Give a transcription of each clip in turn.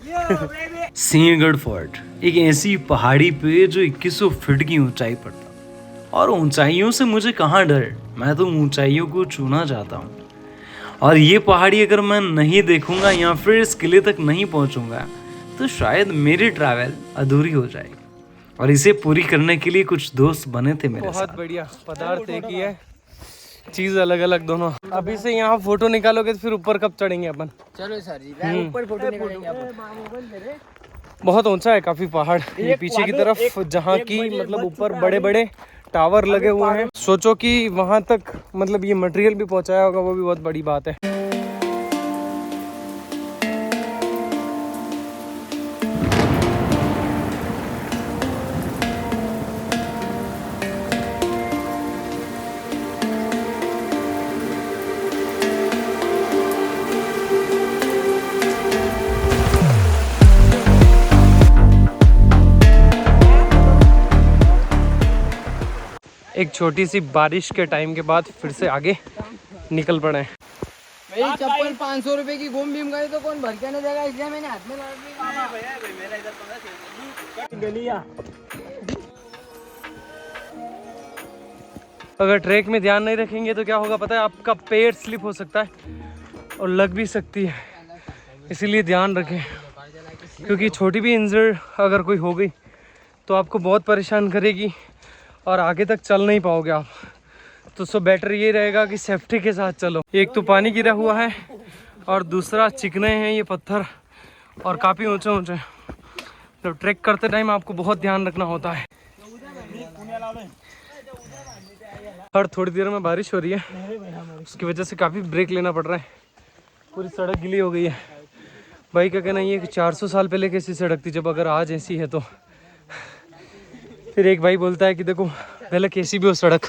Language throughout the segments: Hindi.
सिंहगढ़ फोर्ट एक ऐसी पहाड़ी पे जो 2100 फीट की ऊंचाई पर था। और ऊंचाइयों से मुझे कहाँ डर, मैं तो ऊंचाइयों को छूना चाहता हूँ। और ये पहाड़ी अगर मैं नहीं देखूंगा या फिर इस किले तक नहीं पहुंचूंगा तो शायद मेरी ट्रैवल अधूरी हो जाए। और इसे पूरी करने के लिए कुछ दोस्त बने थे मेरे साथ। बहुत बढ़िया पदार्थ एक ही है, चीज अलग अलग दोनों। अभी से यहाँ फोटो निकालोगे तो फिर ऊपर कब चढ़ेंगे अपन? चलो सर जी, ऊपर फोटो निकालेंगे आप। बहुत ऊंचा है काफी पहाड़। ये पीछे की तरफ जहाँ की मतलब ऊपर बड़े बड़े टावर लगे हुए हैं। सोचो कि वहां तक मतलब ये मटेरियल भी पहुंचाया होगा, वो भी बहुत बड़ी बात है। एक छोटी सी बारिश के टाइम के बाद फिर से आगे निकल पड़े हैं। मेरी चप्पल 500 रुपए की घूम भीम गई तो कौन भर के नहीं देगा, इसलिए मैंने हाथ में लगा दी। अगर ट्रैक में ध्यान नहीं रखेंगे तो क्या होगा पता है? आपका पैर स्लिप हो सकता है और लग भी सकती है, इसीलिए ध्यान रखें। क्योंकि छोटी भी इंजर्ड अगर कोई हो गई तो आपको बहुत परेशान करेगी और आगे तक चल नहीं पाओगे आप। तो सो बेटर ये रहेगा कि सेफ्टी के साथ चलो। एक तो पानी गिरा हुआ है और दूसरा चिकने हैं ये पत्थर और काफ़ी ऊंचे ऊंचे। तो ट्रैक करते टाइम आपको बहुत ध्यान रखना होता है। और थोड़ी देर में बारिश हो रही है, उसकी वजह से काफ़ी ब्रेक लेना पड़ रहा है। पूरी सड़क गीली हो गई है। भाई का कहना ये है कि 400 साल पहले कैसी सड़क थी, जब अगर आज ऐसी है तो। फिर एक भाई बोलता है कि देखो पहले कैसी भी हो सड़क,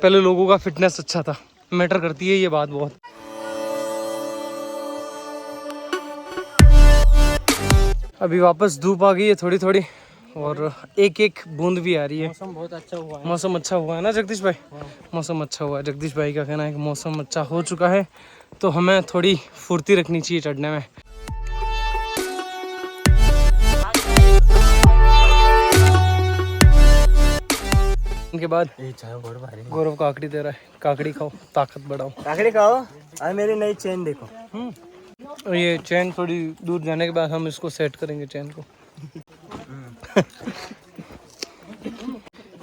पहले लोगों का फिटनेस अच्छा था। मैटर करती है ये बात बहुत। अभी वापस धूप आ गई है थोड़ी थोड़ी और एक एक बूंद भी आ रही है। मौसम बहुत अच्छा हुआ है। मौसम अच्छा हुआ है ना जगदीश भाई? मौसम अच्छा हुआ है। जगदीश भाई का कहना है कि मौसम अच्छा हो चुका है तो हमें थोड़ी फुर्ती रखनी चाहिए चढ़ने में। उनके बाद गौरव काकड़ी दे रहा है। काकड़ी खाओ, ताकत बढ़ाओ। काकड़ी खाओ। अरे मेरी नई चेन देखो। और ये चेन थोड़ी दूर जाने के बाद हम इसको सेट करेंगे चेन को।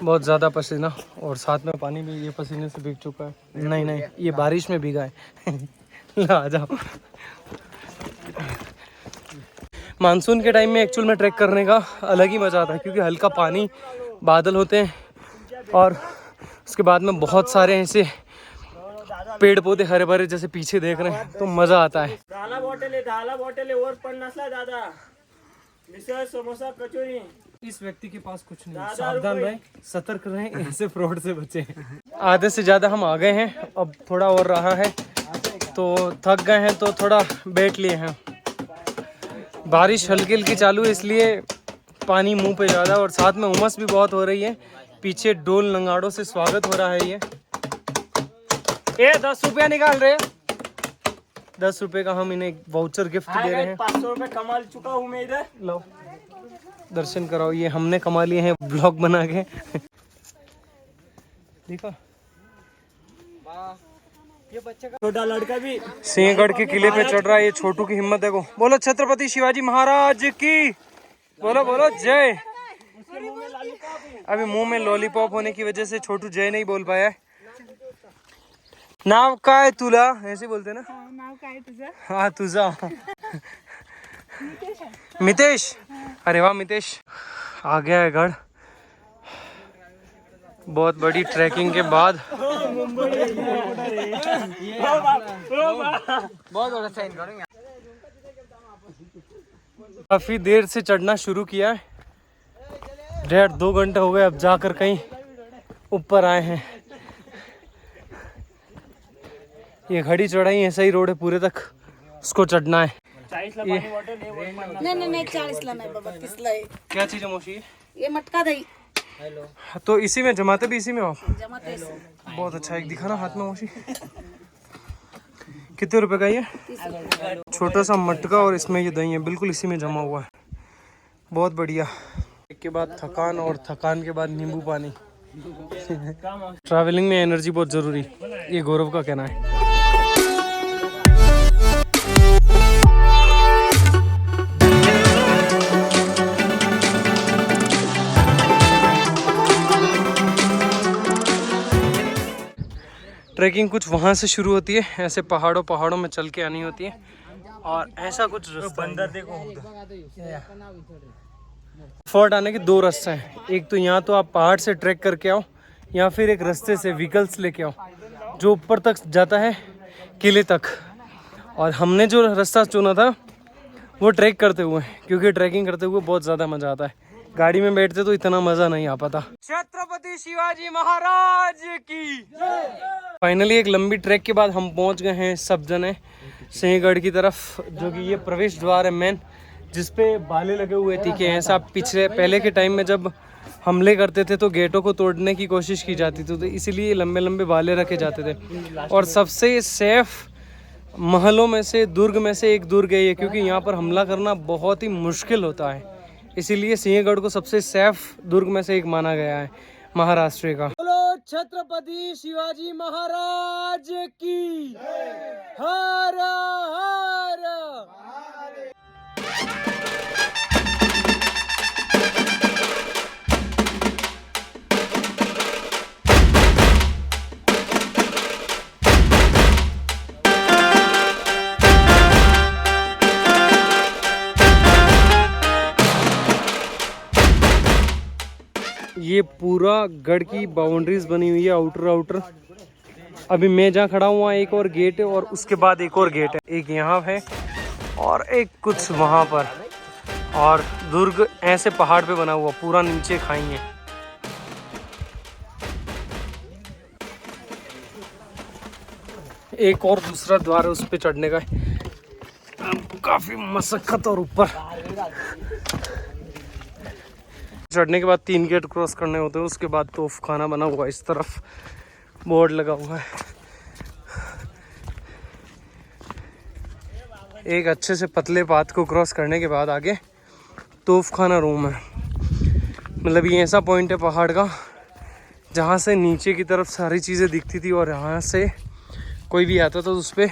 बहुत ज़्यादा पसीना और साथ में पानी भी ये पसीने से भीग चुका है। नहीं नहीं, ये बारिश में भीगा है। ला आ जाओ। मानसून के टाइम में एक्चुअल में ट्रैक करने का अलग ही मज़ा आता है, क्योंकि हल्का पानी, बादल होते हैं और उसके बाद में बहुत सारे ऐसे पेड़ पौधे हरे भरे जैसे पीछे देख रहे हैं, तो मज़ा आता है। दाला बॉटल और 50 दादा मिसळ समोसा कचोरी। इस व्यक्ति के पास कुछ नहीं। सावधान रहें, सतर्क रहें, ऐसे फ्रॉड से बचें। आधे से ज़्यादा हम आ गए हैं, अब थोड़ा और रहा है तो थक गए हैं तो थोड़ा बैठ लिए हैं। बारिश हल्की हल्की चालू है इसलिए पानी मुंह पे ज़्यादा और साथ में उमस भी बहुत हो रही है। पीछे डोल नगाड़ों से स्वागत हो रहा है। ये 10 रुपया निकाल रहे। 10 रुपये का हम इन्हें वाउचर गिफ्ट दे रहे हैं। 500 रुपए कमा चुका हूँ मैं इधर। लो दर्शन कराओ, ये हमने कमा लिए हैं ब्लॉग बना के। देखा ये बच्चे का छोटा लड़का भी सिंहगढ़ के किले पे चढ़ रहा है। ये छोटू की हिम्मत देखो। बोलो छत्रपति शिवाजी महाराज की, बोलो बोलो जय। अभी मुंह में लॉलीपॉप होने की वजह से छोटू जय नहीं बोल पाया है। नाव का है तुला, ऐसे बोलते ना? नाव काय तुझं? हाँ तुझा। मितेश, अरे वाह मितेश। आ गया है गढ़। बहुत बड़ी ट्रैकिंग के बाद बहुत बड़ा साइन करूंगा। काफी देर से चढ़ना शुरू किया है। 1.5-2 घंटे हो गए, अब जाकर कहीं ऊपर आए हैं। ये घड़ी चढ़ाई ऐसा ही रोड है पूरे तक, उसको चढ़ना है। नहीं 40 ला नाही बाबा, 30 ला आहे। क्या चीज है मोशी? ये मटका दही तो इसी में जमाते भी इसी में हो? जमाते हैं। बहुत अच्छा, एक दिखाना हाथ में मोशी। कितने रुपए का ये? छोटा सा मटका और इसमें ये दही है, बिल्कुल इसी में जमा हुआ है। बहुत बढ़िया। एक के बाद थकान और थकान के बाद नींबू पानी। ट्रैवलिंग में एनर्जी बहुत ज़रूरी, ये गौरव का कहना है। ट्रैकिंग कुछ वहाँ से शुरू होती है, ऐसे पहाड़ों में चल के आनी होती है और ऐसा कुछ बंदर देखो। फोर्ट आने के दो रास्ते हैं, एक तो यहाँ तो आप पहाड़ से ट्रैक करके आओ या फिर एक रास्ते से व्हीकल्स लेके आओ जो ऊपर तक जाता है किले तक। और हमने जो रास्ता चुना था वो ट्रैक करते हुए, क्योंकि ट्रैकिंग करते हुए बहुत ज़्यादा मज़ा आता है। गाड़ी में बैठते तो इतना मज़ा नहीं आ पाता। छत्रपति शिवाजी महाराज की। फाइनली एक लंबी ट्रैक के बाद हम पहुंच गए हैं सब जने सिंहगढ़ की तरफ, जो कि ये प्रवेश द्वार है मेन, जिसपे बाले लगे हुए थे कि ऐसा पहले के टाइम में जब हमले करते थे तो गेटों को तोड़ने की कोशिश की जाती थी, तो इसीलिए लंबे लंबे बाले रखे जाते थे। और सबसे सेफ महलों में से, दुर्ग में से एक दुर्ग है ये, क्योंकि यहाँ पर हमला करना बहुत ही मुश्किल होता है, इसीलिए सिंहगढ़ को सबसे सेफ दुर्ग में से एक माना गया है महाराष्ट्र का। बोलो छत्रपति शिवाजी महाराज की। हर हर। ये पूरा गढ़ की बाउंड्रीज बनी हुई है, आउटर। अभी मैं जहाँ खड़ा हुआ एक और गेट है और उसके बाद एक और गेट है, एक यहाँ है और एक कुछ वहाँ पर। और दुर्ग ऐसे पहाड़ पे बना हुआ, पूरा नीचे खाई है। एक और दूसरा द्वार है, उस पे चढ़ने का काफी मशक्कत और ऊपर चढ़ने के बाद 3 गेट क्रॉस करने होते हैं। उसके बाद तोफ खाना बना हुआ, इस तरफ बोर्ड लगा हुआ है। एक अच्छे से पतले पाथ को क्रॉस करने के बाद आगे तोफ खाना रूम है। मतलब ये ऐसा पॉइंट है पहाड़ का जहाँ से नीचे की तरफ सारी चीज़ें दिखती थी और यहाँ से कोई भी आता तो उस पर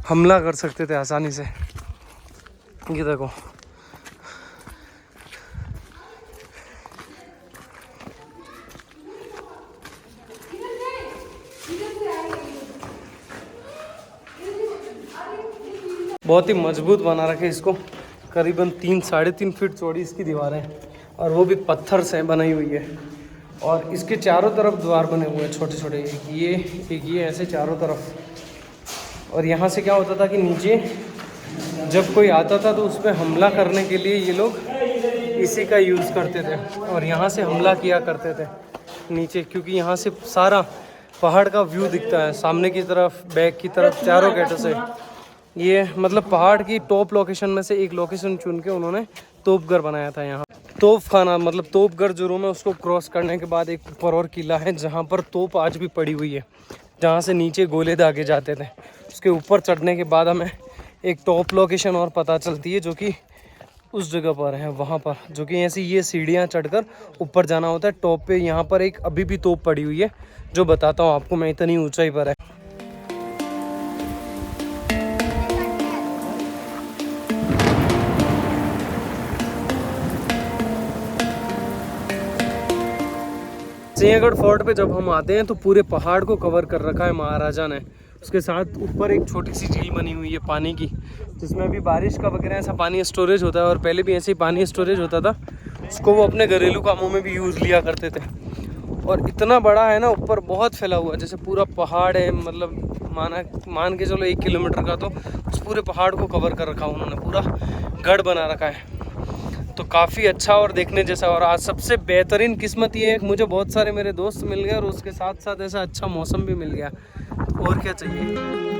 हमला कर सकते थे आसानी से। ये देखो, बहुत ही मजबूत बना रखे इसको। करीबन 3-3.5 फीट चौड़ी इसकी दीवारें हैं और वो भी पत्थर से बनाई हुई है। और इसके चारों तरफ द्वार बने हुए हैं छोटे छोटे, एक ये ऐसे चारों तरफ। और यहाँ से क्या होता था कि नीचे जब कोई आता था तो उस पर हमला करने के लिए ये लोग इसी का यूज़ करते थे और यहाँ से हमला किया करते थे नीचे, क्योंकि यहाँ से सारा पहाड़ का व्यू दिखता है, सामने की तरफ, बैक की तरफ, चारों गेटों से। ये मतलब पहाड़ की टॉप लोकेशन में से एक लोकेशन चुन के उन्होंने तोपघर बनाया था यहाँ। तोप खाना मतलब तोपघर जो रूम है, उसको क्रॉस करने के बाद एक ऊपर और किला है जहाँ पर तोप आज भी पड़ी हुई है, जहाँ से नीचे गोले दागे जाते थे। उसके ऊपर चढ़ने के बाद हमें एक टॉप लोकेशन और पता चलती है जो कि उस जगह पर है, वहाँ पर, जो कि ऐसी ये सीढ़ियाँ चढ़कर ऊपर जाना होता है टॉप पे। यहाँ पर एक अभी भी तोप पड़ी हुई है जो बताता हूँ आपको मैं, इतनी ऊंचाई पर है। सिंहगढ़ फोर्ट पे जब हम आते हैं तो पूरे पहाड़ को कवर कर रखा है महाराजा ने। उसके साथ ऊपर एक छोटी सी झील बनी हुई है पानी की, जिसमें भी बारिश का वगैरह ऐसा पानी स्टोरेज होता है, और पहले भी ऐसे ही पानी स्टोरेज होता था। उसको वो अपने घरेलू कामों में भी यूज़ लिया करते थे। और इतना बड़ा है ना, ऊपर बहुत फैला हुआ है, जैसे पूरा पहाड़ है, मतलब मान के चलो 1 किलोमीटर का, तो उस पूरे पहाड़ को कवर कर रखा उन्होंने, पूरा गढ़ बना रखा है। तो काफ़ी अच्छा और देखने जैसा। और आज सबसे बेहतरीन किस्मत ये है कि मुझे बहुत सारे मेरे दोस्त मिल गए और उसके साथ साथ ऐसा अच्छा मौसम भी मिल गया, तो और क्या चाहिए।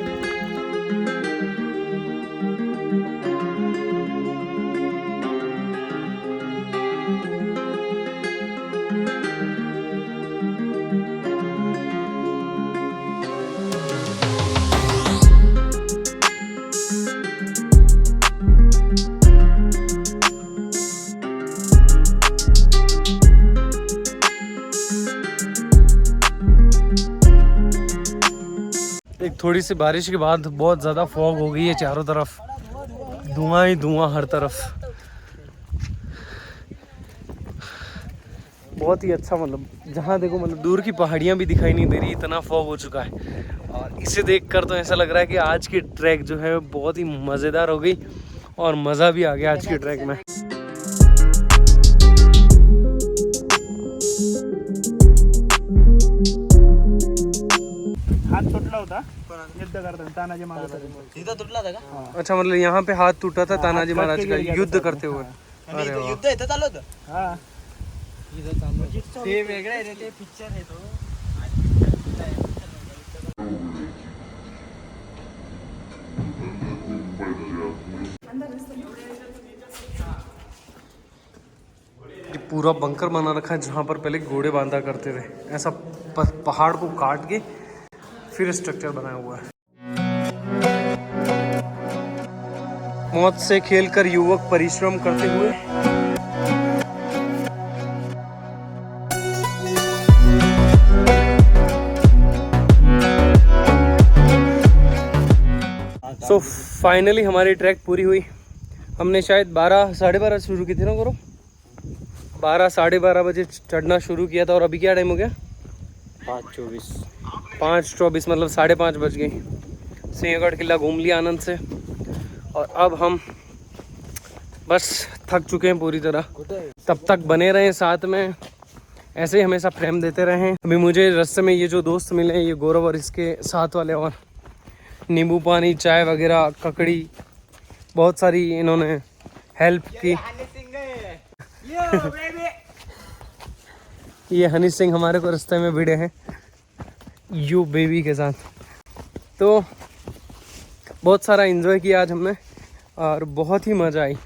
थोड़ी सी बारिश के बाद बहुत ज़्यादा फॉग हो गई है चारों तरफ, धुआं ही धुआं हर तरफ। बहुत ही अच्छा, मतलब जहाँ देखो मतलब दूर की पहाड़ियाँ भी दिखाई नहीं दे रही, इतना फॉग हो चुका है। और इसे देखकर तो ऐसा लग रहा है कि आज की ट्रैक जो है बहुत ही मज़ेदार हो गई और मज़ा भी आ गया आज की ट्रैक में। हात तुटला होता युद्ध करताना तानाजी महाराज तिथं तुटला था का? अच्छा, मतलब यहाँ पे हाथ टूटा था तानाजी महाराज का युद्ध करते हुए। आणि इथं युद्ध इथं चालू होतं. हा ते वेगळं आहे रे, ते पिक्चर आहे तो. ये पूरा बंकर बना रखा है जहाँ पर पहले घोड़े बांधा करते थे, ऐसा पहाड़ को काट के फिर स्ट्रक्चर बनाया हुआ है। मौत से खेलकर युवक परिश्रम करते हुए सो फाइनली हमारी ट्रैक पूरी हुई। हमने शायद 12 साढ़े 12 शुरू की थी ना करो, 12 साढ़े 12 बजे चढ़ना शुरू किया था और अभी क्या टाइम हो गया? 5:24 मतलब 5:30 बज गई। सिंहगढ़ किला घूम लिया आनंद से और अब हम बस थक चुके हैं पूरी तरह। तब तक बने रहें साथ में, ऐसे ही हमेशा प्रेम देते रहें। अभी मुझे रास्ते में ये जो दोस्त मिले हैं, ये गौरव और इसके साथ वाले, और नींबू पानी, चाय वगैरह, ककड़ी, बहुत सारी इन्होंने हेल्प की। ये हनी सिंह हमारे को रास्ते में भिड़े हैं यू बेबी के साथ। तो बहुत सारा एंजॉय किया आज हमने और बहुत ही मज़ा आई।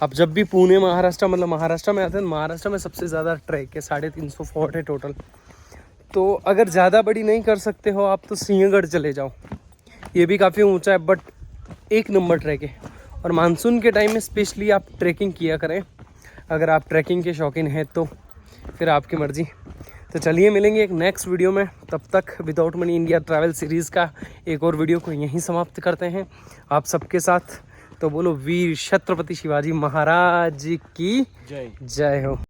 अब जब भी पुणे महाराष्ट्र, मतलब महाराष्ट्र में आते हैं, महाराष्ट्र में सबसे ज़्यादा ट्रैक है, 350 फॉट है टोटल। तो अगर ज़्यादा बड़ी नहीं कर सकते हो आप तो सिंहगढ़ चले जाओ, ये भी काफ़ी ऊंचा है बट एक नंबर ट्रैक है। और मानसून के टाइम में स्पेशली आप ट्रैकिंग किया करें, अगर आप ट्रैकिंग के शौकीन हैं तो फिर आपकी मर्ज़ी। तो चलिए मिलेंगे एक नेक्स्ट वीडियो में, तब तक without money India travel series का एक और वीडियो को यहीं समाप्त करते हैं आप सबके साथ। तो बोलो वीर छत्रपति शिवाजी महाराज की जय हो।